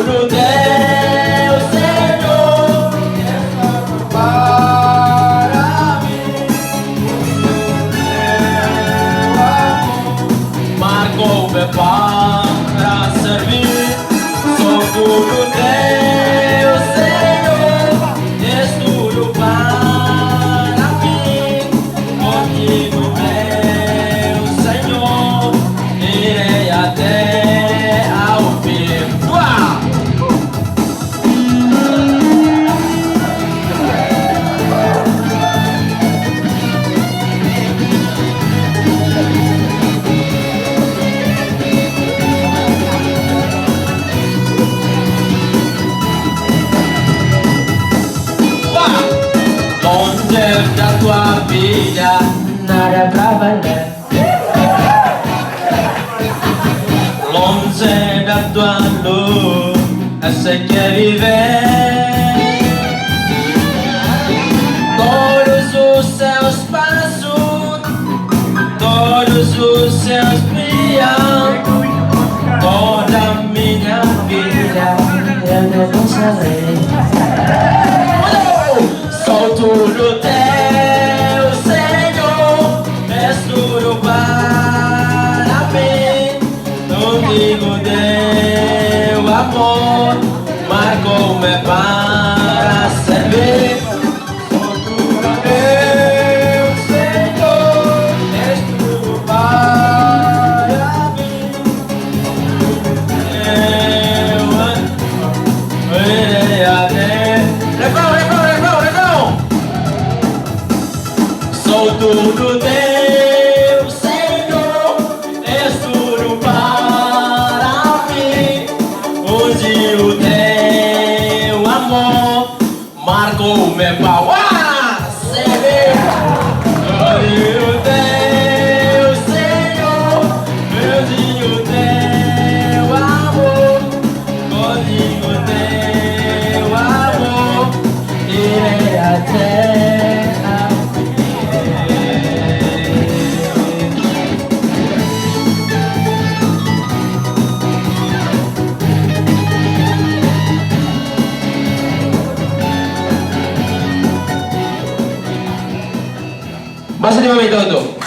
tudo teu, Senhor, para mim. Marcou-me para servir, sou tudo teu, Senhor, és tudo para mim. Contigo, meu Senhor, irei até ao fim. Uau! Longe da tua vida, nada pra valer. Longe da tua luz, eu sei que viver. Todos os seus passos, todos os seus brilhos, toda a minha vida, eu não saberei. Sou tudo teu, Senhor, és tudo para mim. Contigo teu amor marcou-me para servir. Sou tudo teu, Senhor, és tudo para mim. Eu irei até. Sou tudo teu, Senhor, és tudo para mim. Hoje o teu amor marcou-me para servir. Hoje o teu, Senhor, hoje o teu amor, hoje o teu amor, irei até. Basta di momento tuh.